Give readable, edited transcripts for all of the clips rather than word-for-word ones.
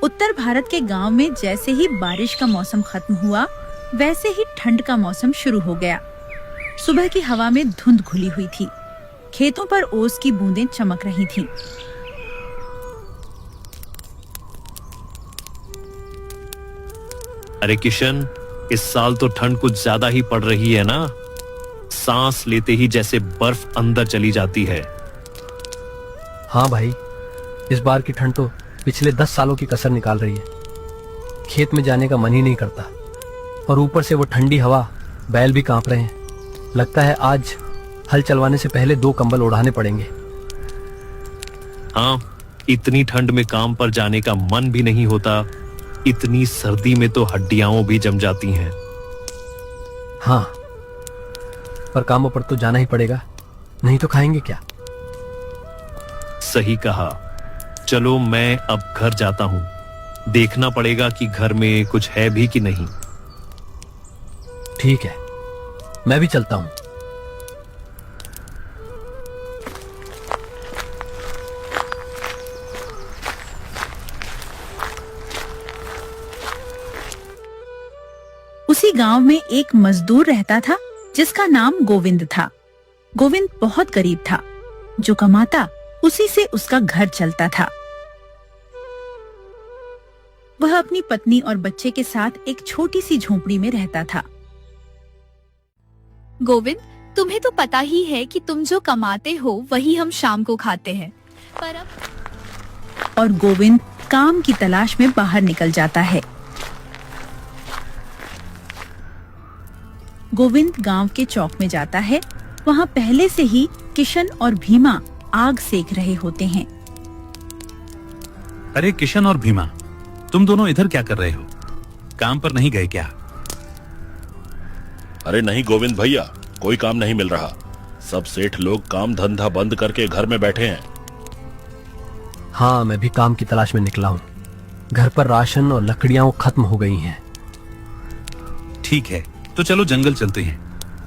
उत्तर भारत के गांव में जैसे ही बारिश का मौसम खत्म हुआ, वैसे ही ठंड का मौसम शुरू हो गया। सुबह की हवा में धुंध घुली हुई थी। खेतों पर ओस की बूंदें चमक रही थीं। अरे किशन, इस साल तो ठंड कुछ ज्यादा ही पड़ रही है ना। सांस लेते ही जैसे बर्फ अंदर चली जाती है। हाँ भाई, इस बार की ठंड तो पिछले 10 सालों की कसर निकाल रही है। खेत में जाने का मन ही नहीं करता, और ऊपर से वो ठंडी हवा, बैल भी कांप रहे हैं। लगता है आज हल चलवाने से पहले 2 कंबल ओढ़ाने पड़ेंगे। हाँ, इतनी ठंड में काम पर जाने का मन भी नहीं होता। इतनी सर्दी में तो हड्डियां भी जम जाती हैं। हाँ, पर कामों पर तो जाना ही पड़ेगा, नहीं तो खाएंगे क्या। सही कहा। चलो मैं अब घर जाता हूं। देखना पड़ेगा कि घर में कुछ है भी कि नहीं। ठीक है, मैं भी चलता हूं। उसी गांव में एक मजदूर रहता था जिसका नाम गोविंद था। गोविंद बहुत गरीब था। जो कमाता उसी से उसका घर चलता था। वह अपनी पत्नी और बच्चे के साथ एक छोटी सी झोंपड़ी में रहता था। गोविंद, तुम्हें तो पता ही है कि तुम जो कमाते हो वही हम शाम को खाते हैं, पर अब। और गोविंद काम की तलाश में बाहर निकल जाता है। गोविंद गांव के चौक में जाता है। वहां पहले से ही किशन और भीमा आग सेक रहे होते हैं। अरे किशन और भीमा, तुम दोनों इधर क्या कर रहे हो? काम पर नहीं गए क्या? अरे नहीं गोविंद भैया, कोई काम नहीं मिल रहा। सब सेठ लोग काम धंधा बंद करके घर में बैठे हैं। हाँ, मैं भी काम की तलाश में निकला हूँ। घर पर राशन और लकड़ियां खत्म हो गई हैं। ठीक है, तो चलो जंगल चलते हैं।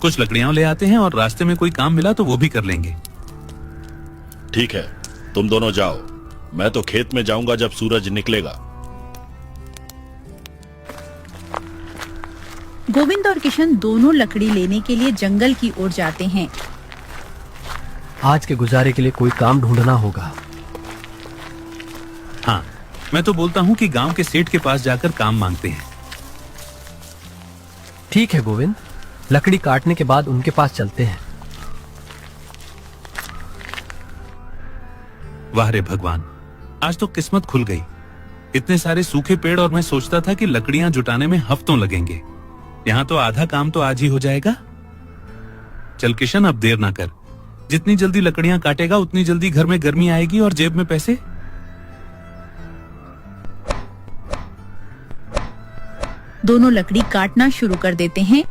कुछ लकड़ियां ले आते हैं, और रास्ते में कोई काम मिला तो वो भी कर लेंगे। ठीक है, तुम दोनों जाओ। मैं तो खेत में जाऊंगा जब सूरज निकलेगा। गोविंद और किशन दोनों लकड़ी लेने के लिए जंगल की ओर जाते हैं। आज के गुजारे के लिए कोई काम ढूंढना होगा। हाँ, मैं तो बोलता हूँ कि गांव के सेठ के पास जाकर काम मांगते हैं। ठीक है गोविंद, लकड़ी काटने के बाद उनके पास चलते हैं। वाह रे भगवान, आज तो किस्मत खुल गई। इतने सारे सूखे पेड़, और मैं सोचता था कि लकड़ियां जुटाने में हफ्तों लगेंगे। यहाँ तो आधा काम तो आज ही हो जाएगा। चल किशन, अब देर ना कर। जितनी जल्दी लकड़ियां काटेगा उतनी जल्दी घर में गर्मी आएगी और जेब में पैसे। दोनों लकड़ी काटना शुरू कर देते हैं।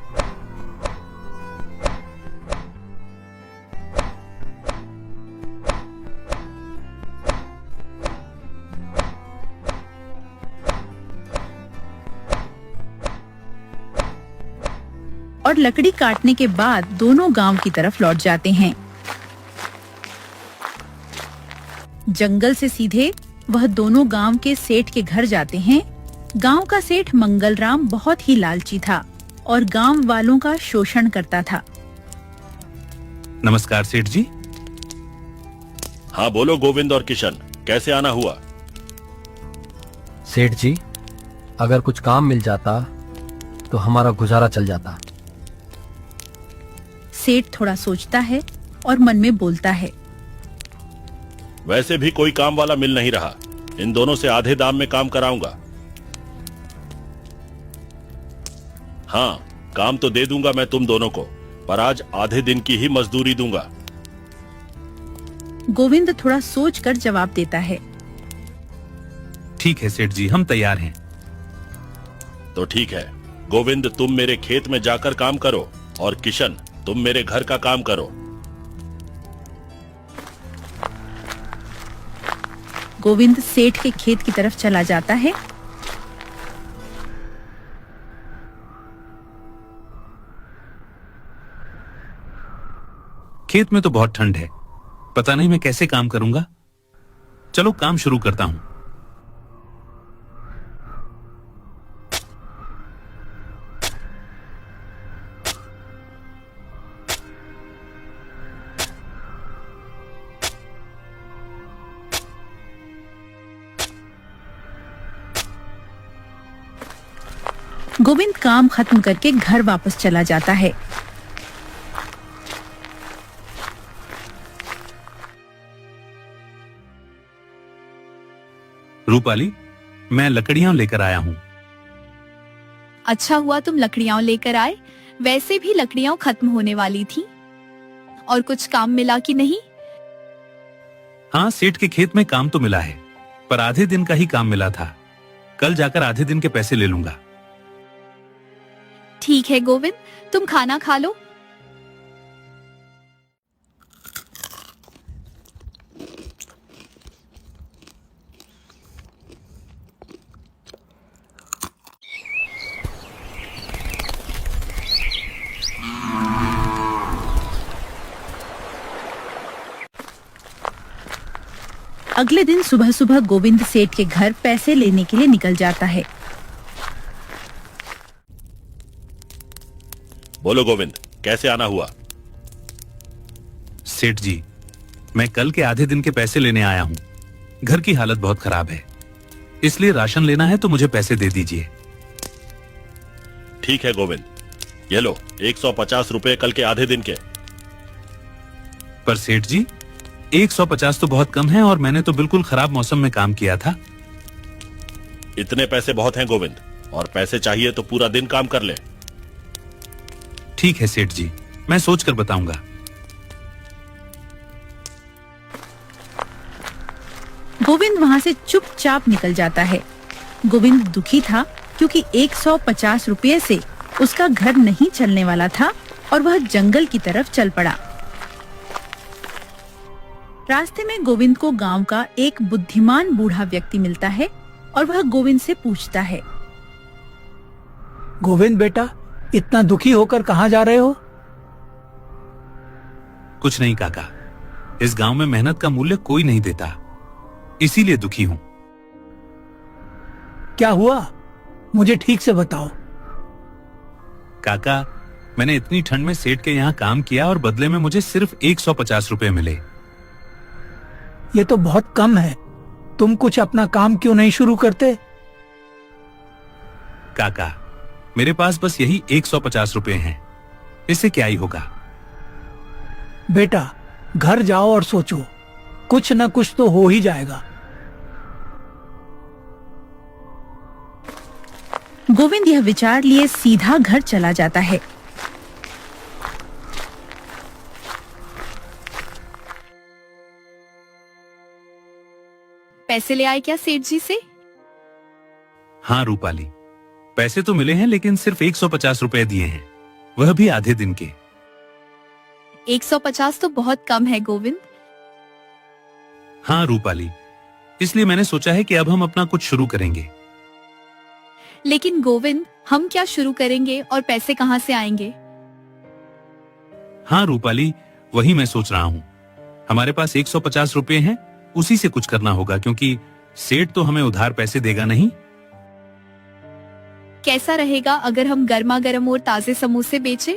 और लकड़ी काटने के बाद दोनों गांव की तरफ लौट जाते हैं। जंगल से सीधे वह दोनों गांव के सेठ के घर जाते हैं। गांव का सेठ मंगलराम बहुत ही लालची था और गांव वालों का शोषण करता था। नमस्कार सेठ जी। हाँ बोलो गोविंद और किशन, कैसे आना हुआ? सेठ जी, अगर कुछ काम मिल जाता तो हमारा गुजारा चल जाता। सेठ थोड़ा सोचता है और मन में बोलता है, वैसे भी कोई काम वाला मिल नहीं रहा। इन दोनों से आधे दाम में काम कराऊंगा। हाँ, काम तो दे दूंगा मैं तुम दोनों को, पर आज आधे दिन की ही मजदूरी दूंगा। गोविंद थोड़ा सोचकर जवाब देता है। ठीक है सेठ जी, हम तैयार हैं। तो ठीक है गोविंद, तुम मेरे खेत में जाकर काम करो, और किशन तुम मेरे घर का काम करो। गोविंद सेठ के खेत की तरफ चला जाता है। खेत में तो बहुत ठंड है, पता नहीं मैं कैसे काम करूंगा। चलो काम शुरू करता हूं। गोविंद काम खत्म करके घर वापस चला जाता है। रूपाली, मैं लकड़ियां लेकर आया हूँ। अच्छा हुआ तुम लकड़ियां लेकर आए, वैसे भी लकड़ियां खत्म होने वाली थी। और कुछ काम मिला कि नहीं? हाँ, सेठ के खेत में काम तो मिला है, पर आधे दिन का ही काम मिला था। कल जाकर आधे दिन के पैसे ले लूंगा। ठीक है गोविंद, तुम खाना खा लो। अगले दिन सुबह सुबह गोविंद सेठ के घर पैसे लेने के लिए निकल जाता है। बोलो गोविंद, कैसे आना हुआ? सेठ जी, मैं कल के आधे दिन के पैसे लेने आया हूँ। घर की हालत बहुत खराब है, इसलिए राशन लेना है तो मुझे पैसे दे दीजिए। ठीक है गोविंद, ये लो 150 रुपए कल के आधे दिन के। पर सेठ जी, 150 तो बहुत कम है और मैंने तो बिल्कुल खराब मौसम में काम किया था। इतने पैसे बहुत हैं गोविंद, और पैसे चाहिए तो पूरा दिन काम कर ले। ठीक है सेठ जी, मैं सोच कर बताऊंगा। गोविंद वहां से चुपचाप निकल जाता है। गोविंद दुखी था क्योंकि 150 रुपये से उसका घर नहीं चलने वाला था और वह जंगल की तरफ चल पड़ा। रास्ते में गोविंद को गांव का एक बुद्धिमान बूढ़ा व्यक्ति मिलता है और वह गोविंद से पूछता है, गोविंद बेटा, इतना दुखी होकर कहाँ जा रहे हो? कुछ नहीं काका, इस गांव में मेहनत का मूल्य कोई नहीं देता, इसीलिए दुखी हूं। क्या हुआ, मुझे ठीक से बताओ। काका, मैंने इतनी ठंड में सेठ के यहाँ काम किया और बदले में मुझे सिर्फ 150 रुपए मिले। ये तो बहुत कम है, तुम कुछ अपना काम क्यों नहीं शुरू करते? काका, मेरे पास बस यही 150 रुपए हैं, इससे क्या ही होगा। बेटा, घर जाओ और सोचो, कुछ न कुछ तो हो ही जाएगा। गोविंद यह विचार लिए सीधा घर चला जाता है। पैसे ले आए क्या सेठ जी से? हाँ रूपाली, पैसे तो मिले हैं लेकिन सिर्फ 150 रुपए दिए हैं, वह भी आधे दिन के। 150 तो बहुत कम है गोविंद। हाँ रूपाली, इसलिए मैंने सोचा है कि अब हम अपना कुछ शुरू करेंगे। लेकिन गोविंद, हम क्या शुरू करेंगे और पैसे कहाँ से आएंगे? हाँ रूपाली, वही मैं सोच रहा हूँ। हमारे पास 150 रुपए हैं, उसी से कुछ करना होगा, क्योंकि सेठ तो हमें उधार पैसे देगा नहीं। कैसा रहेगा अगर हम गर्मा गर्म और ताजे समोसे बेचें?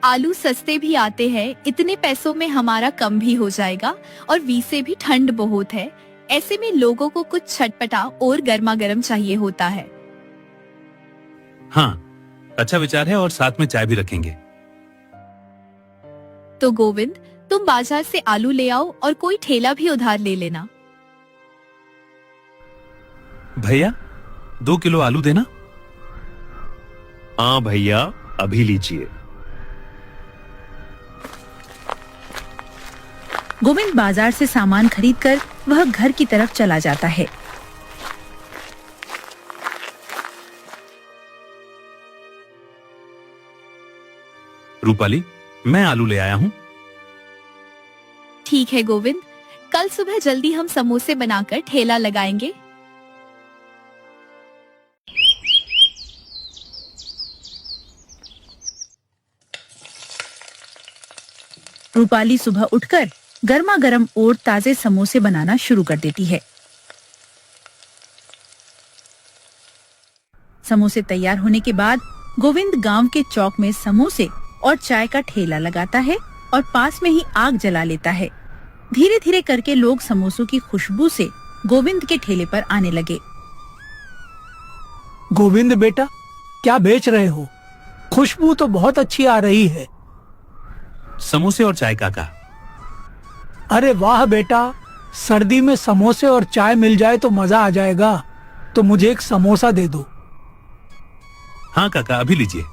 आलू सस्ते भी आते हैं, इतने पैसों में हमारा कम भी हो जाएगा और वैसे भी ठंड बहुत है, ऐसे में लोगों को कुछ चटपटा और गर्मा गर्म चाहिए होता है। हाँ, अच्छा विचार है, और साथ में चाय भी रखेंगे। तो गोविंद, तुम बाजार से आलू ले आओ और कोई ठेला भी उधार ले लेना। भैया, 2 किलो आलू देना। हाँ भैया, अभी लीजिए। गोविंद बाजार से सामान खरीदकर वह घर की तरफ चला जाता है। रूपाली, मैं आलू ले आया हूँ। ठीक है गोविंद, कल सुबह जल्दी हम समोसे बनाकर ठेला लगाएंगे। रूपाली सुबह उठकर गर्मा गर्म और ताजे समोसे बनाना शुरू कर देती है। समोसे तैयार होने के बाद गोविंद गांव के चौक में समोसे और चाय का ठेला लगाता है और पास में ही आग जला लेता है। धीरे धीरे करके लोग समोसों की खुशबू से गोविंद के ठेले पर आने लगे। गोविंद बेटा, क्या बेच रहे हो? खुशबू तो बहुत अच्छी आ रही है। समोसे और चाय काका। अरे वाह बेटा, सर्दी में समोसे और चाय मिल जाए तो मजा आ जाएगा। तो मुझे एक समोसा दे दो। हाँ काका, अभी लीजिए।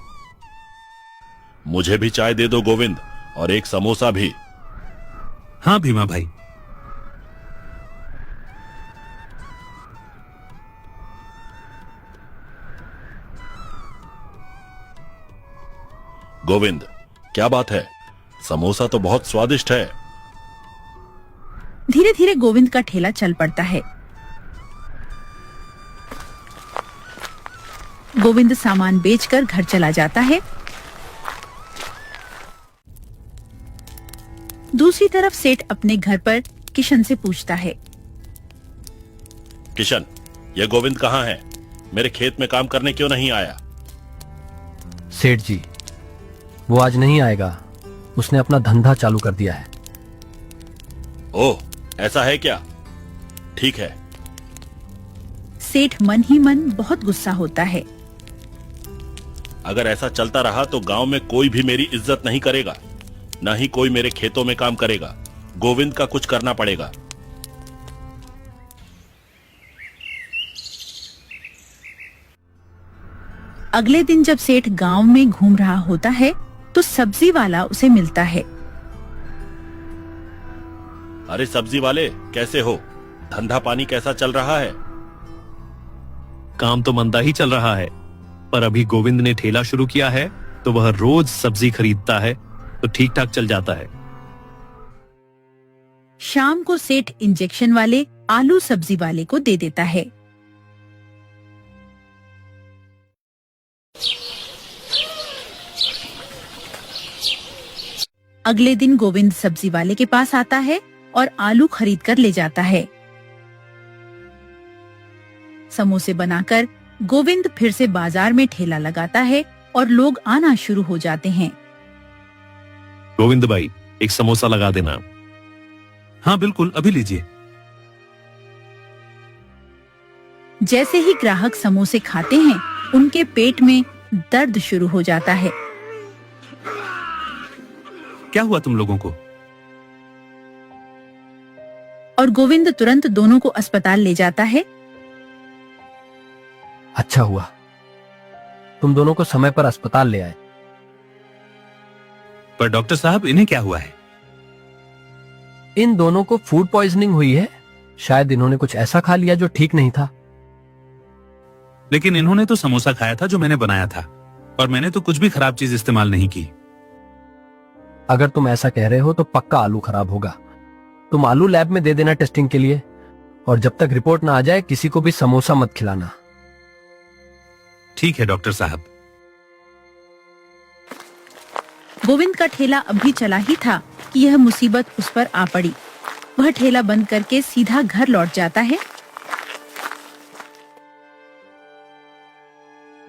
मुझे भी चाय दे दो गोविंद, और एक समोसा भी। हाँ भीमा भाई। गोविंद, क्या बात है? समोसा तो बहुत स्वादिष्ट है। धीरे धीरे गोविंद का ठेला चल पड़ता है। गोविंद सामान बेचकर घर चला जाता है। दूसरी तरफ सेठ अपने घर पर किशन से पूछता है। किशन, ये गोविंद कहाँ है? मेरे खेत में काम करने क्यों नहीं आया? सेठ जी, वो आज नहीं आएगा। उसने अपना धंधा चालू कर दिया है। ओह, ऐसा है क्या? ठीक है। सेठ मन ही मन बहुत गुस्सा होता है। अगर ऐसा चलता रहा तो गांव में कोई भी मेरी इज्जत नहीं करेगा, न ही कोई मेरे खेतों में काम करेगा। गोविंद का कुछ करना पड़ेगा। अगले दिन जब सेठ गांव में घूम रहा होता है तो सब्जी वाला उसे मिलता है। अरे सब्जी वाले, कैसे हो? धंधा पानी कैसा चल रहा है? काम तो मंदा ही चल रहा है, पर अभी गोविंद ने ठेला शुरू किया है तो वह रोज सब्जी खरीदता है, तो ठीक ठाक चल जाता है। शाम को सेठ इंजेक्शन वाले आलू सब्जी वाले को दे देता है। अगले दिन गोविंद सब्जी वाले के पास आता है और आलू खरीद कर ले जाता है। समोसे बनाकर गोविंद फिर से बाजार में ठेला लगाता है और लोग आना शुरू हो जाते हैं। गोविंद भाई, एक समोसा लगा देना। हाँ बिल्कुल, अभी लीजिए। जैसे ही ग्राहक समोसे खाते हैं, उनके पेट में दर्द शुरू हो जाता है। क्या हुआ तुम लोगों को? और गोविंद तुरंत दोनों को अस्पताल ले जाता है। अच्छा हुआ तुम दोनों को समय पर अस्पताल ले आए। पर डॉक्टर साहब, इन्हें क्या हुआ है? इन दोनों को फूड पॉइजनिंग हुई है। शायद इन्होंने कुछ ऐसा खा लिया जो ठीक नहीं था। लेकिन इन्होंने तो समोसा खाया था जो मैंने बनाया था, और मैंने तो कुछ भी खराब चीज इस्तेमाल नहीं की। अगर तुम ऐसा कह रहे हो तो पक्का आलू खराब होगा। तुम आलू लैब में दे देना टेस्टिंग के लिए, और जब तक रिपोर्ट ना आ जाए किसी को भी समोसा मत खिलाना। ठीक है डॉक्टर साहब। गोविंद का ठेला अभी चला ही था कि यह मुसीबत उस पर आ पड़ी। वह ठेला बंद करके सीधा घर लौट जाता है।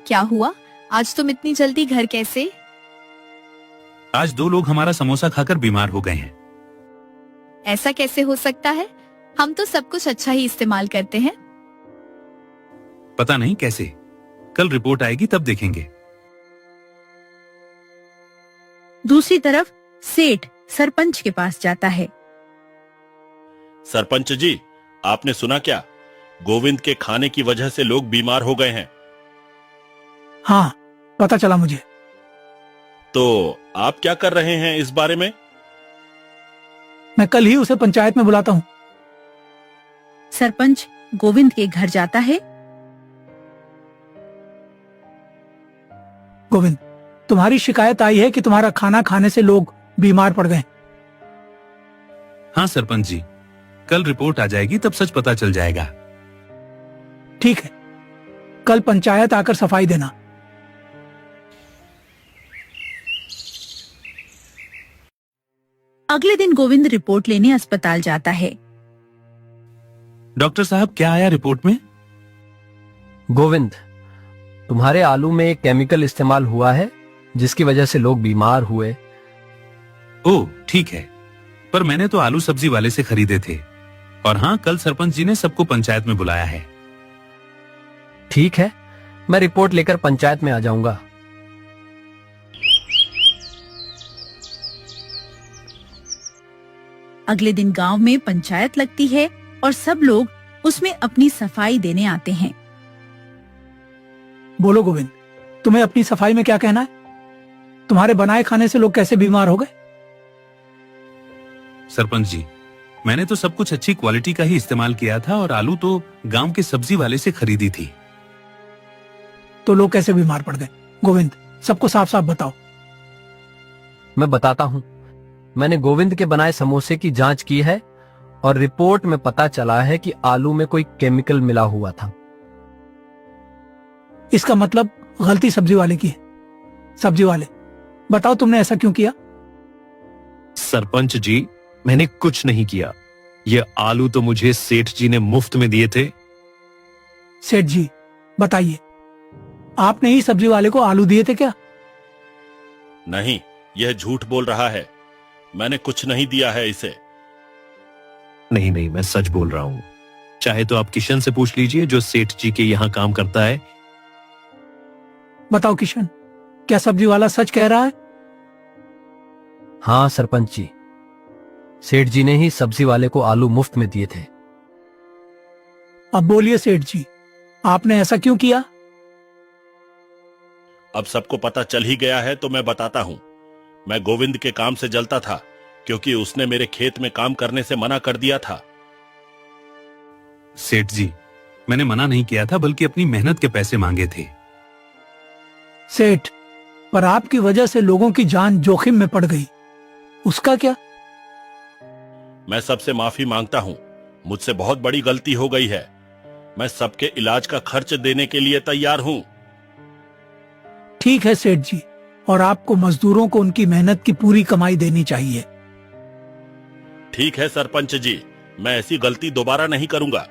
क्या हुआ? आज तुम इतनी जल्दी घर कैसे? आज 2 लोग हमारा समोसा खाकर बीमार हो गए हैं। ऐसा कैसे हो सकता है? हम तो सब कुछ अच्छा ही इस्तेमाल करते हैं। पता नहीं कैसे। कल रिपोर्ट आएगी तब देखेंगे। दूसरी तरफ सेठ सरपंच के पास जाता है। सरपंच जी, आपने सुना क्या? गोविंद के खाने की वजह से लोग बीमार हो गए हैं। हाँ, पता चला मुझे। तो आप क्या कर रहे हैं इस बारे में? मैं कल ही उसे पंचायत में बुलाता हूँ। सरपंच गोविंद के घर जाता है। गोविंद, तुम्हारी शिकायत आई है कि तुम्हारा खाना खाने से लोग बीमार पड़ गए। हाँ सरपंच जी, कल रिपोर्ट आ जाएगी तब सच पता चल जाएगा। ठीक है, कल पंचायत आकर सफाई देना। अगले दिन गोविंद रिपोर्ट लेने अस्पताल जाता है। डॉक्टर साहब, क्या आया रिपोर्ट में? गोविंद, तुम्हारे आलू में एक केमिकल इस्तेमाल हुआ है जिसकी वजह से लोग बीमार हुए। ओह ठीक है, पर मैंने तो आलू सब्जी वाले से खरीदे थे। और हाँ, कल सरपंच जी ने सबको पंचायत में बुलाया है। ठीक है, मैं रिपोर्ट लेकर पंचायत में आ जाऊंगा। अगले दिन गांव में पंचायत लगती है और सब लोग उसमें अपनी सफाई देने आते हैं। बोलो गोविंद, तुम्हें अपनी सफाई में क्या कहना है? तुम्हारे बनाए खाने से लोग कैसे बीमार हो गए? सरपंच जी, मैंने तो सब कुछ अच्छी क्वालिटी का ही इस्तेमाल किया था और आलू तो गांव के सब्जी वाले से खरीदी थी। तो लोग कैसे बीमार पड़ गए? गोविंद, सबको साफ साफ बताओ। मैं बताता हूँ। मैंने गोविंद के बनाए समोसे की जांच की है और रिपोर्ट में पता चला है कि आलू में कोई केमिकल मिला हुआ था। इसका मतलब गलती सब्जी वाले की है। सब्जी वाले, बताओ तुमने ऐसा क्यों किया? सरपंच जी, मैंने कुछ नहीं किया। ये आलू तो मुझे सेठ जी ने मुफ्त में दिए थे। सेठ जी, बताइए, आपने ही सब्जी वाले को आलू दिए थे क्या? नहीं, यह झूठ बोल रहा है। मैंने कुछ नहीं दिया है इसे। नहीं नहीं, मैं सच बोल रहा हूँ। चाहे तो आप किशन से पूछ लीजिए जो सेठ जी के यहाँ काम करता है। बताओ किशन, क्या सब्जी वाला सच कह रहा है? हाँ सरपंच जी, सेठ जी ने ही सब्जी वाले को आलू मुफ्त में दिए थे। अब बोलिए सेठ जी, आपने ऐसा क्यों किया? अब सबको पता चल ही गया है तो मैं बताता हूं। मैं गोविंद के काम से जलता था क्योंकि उसने मेरे खेत में काम करने से मना कर दिया था। सेठ जी, मैंने मना नहीं किया था बल्कि अपनी मेहनत के पैसे मांगे थे। सेठ, पर आपकी वजह से लोगों की जान जोखिम में पड़ गई, उसका क्या? मैं सबसे माफी मांगता हूं। मुझसे बहुत बड़ी गलती हो गई है। मैं सबके इलाज का खर्च देने के लिए तैयार हूं। ठीक है सेठ जी, और आपको मजदूरों को उनकी मेहनत की पूरी कमाई देनी चाहिए। ठीक है सरपंच जी, मैं ऐसी गलती दोबारा नहीं करूंगा।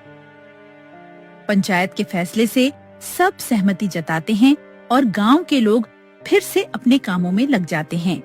पंचायत के फैसले से सब सहमति जताते हैं और गांव के लोग फिर से अपने कामों में लग जाते हैं।